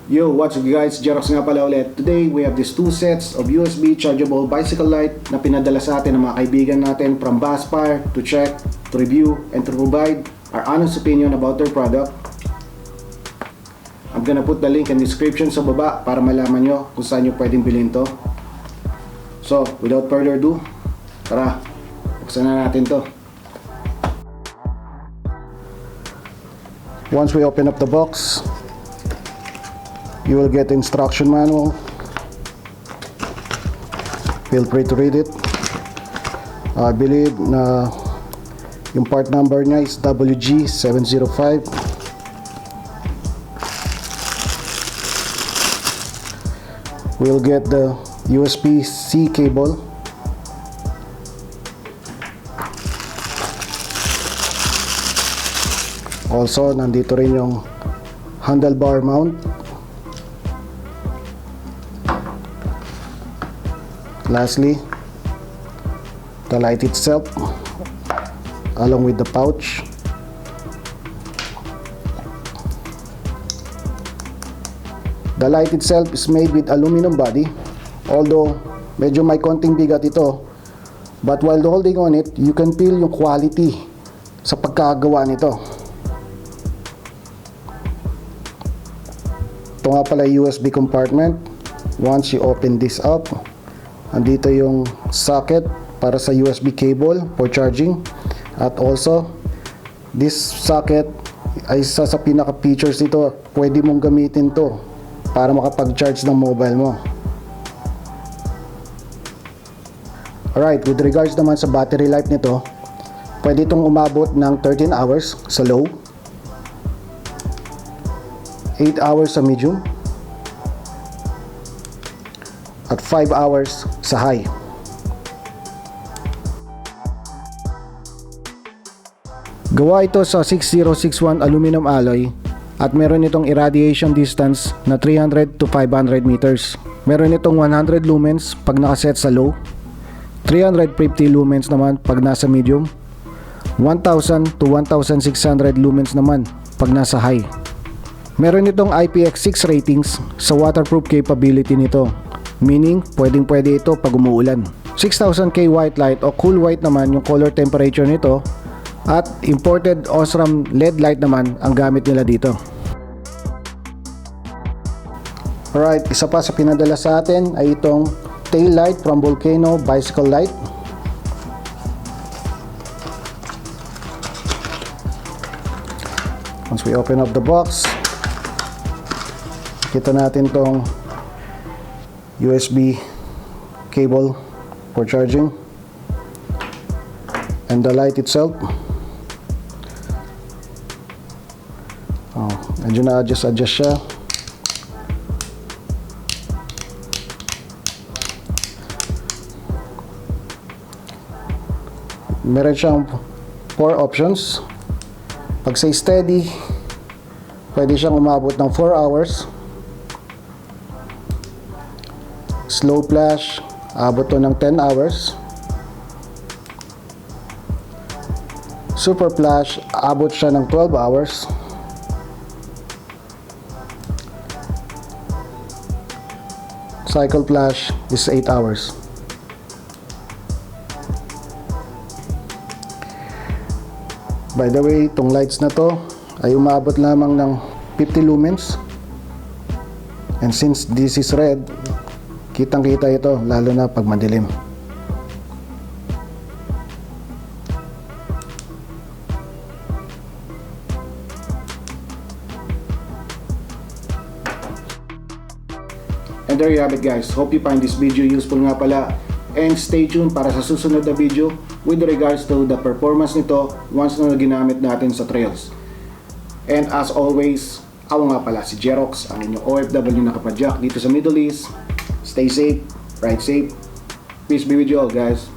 Yo, what's up guys? Jerox nga pala ulit. Today, we have these two sets of USB chargeable bicycle light na pinadala sa atin ng mga kaibigan natin from Vastfire to check, to review, and to provide our honest opinion about their product. I'm gonna put the link in the description sa baba para malaman nyo kung saan nyo pwedeng bilhin to. So, without further ado, tara, buksan na natin to. Once we open up the box, you will get instruction manual. Feel free to read it. I believe na yung part number niya is WG705. We'll get the USB-C cable. Also, nandito rin yung handlebar mount. Lastly, the light itself along with the pouch. The light itself is made with aluminum body, although medyo may konting bigat ito, but while holding on it, you can feel yung quality sa pagkagawa nito. Ito nga pala USB compartment. Once you open this up, andito yung socket para sa USB cable for charging, at also this socket ay isa sa pinaka features nito. Pwede mong gamitin to para makapag-charge ng mobile mo. Alright, with regards naman sa battery life nito, pwede itong umabot ng 13 hours sa low, 8 hours sa medium, at 5 hours sa high. Gawa ito sa 6061 aluminum alloy at meron itong irradiation distance na 300 to 500 meters. Meron itong 100 lumens pag nakaset sa low, 350 lumens naman pag nasa medium, 1000 to 1600 lumens naman pag nasa high. Meron itong IPX6 ratings sa waterproof capability nito, meaning pwede ito pag umuulan. 6000K white light o cool white naman yung color temperature nito, at imported OSRAM LED light naman ang gamit nila dito. Alright, isa pa sa pinadala sa atin ay itong tail light from Volcano Bicycle Light. Once we open up the box, kita natin tong USB cable for charging and the light itself. Medyo na-adjust siya. Meron siyang 4 options. Pag sa steady, pwede siyang umabot ng 4 hours. Slow flash, abot to ng 10 hours. Super flash, abot siya ng 12 hours. Cycle flash is 8 hours. By the way, itong lights na to ay umabot lamang ng 50 lumens. And since this is red, kitang-kita ito lalo na pag madilim. And there you have it guys. Hope you find this video useful nga pala. And stay tuned para sa susunod na video with regards to the performance nito once na ginamit natin sa trails. And as always, ako nga pala si Jerox, ang inyong OFW na kapadyak dito sa Middle East. Stay safe, ride safe. Peace be with you all guys.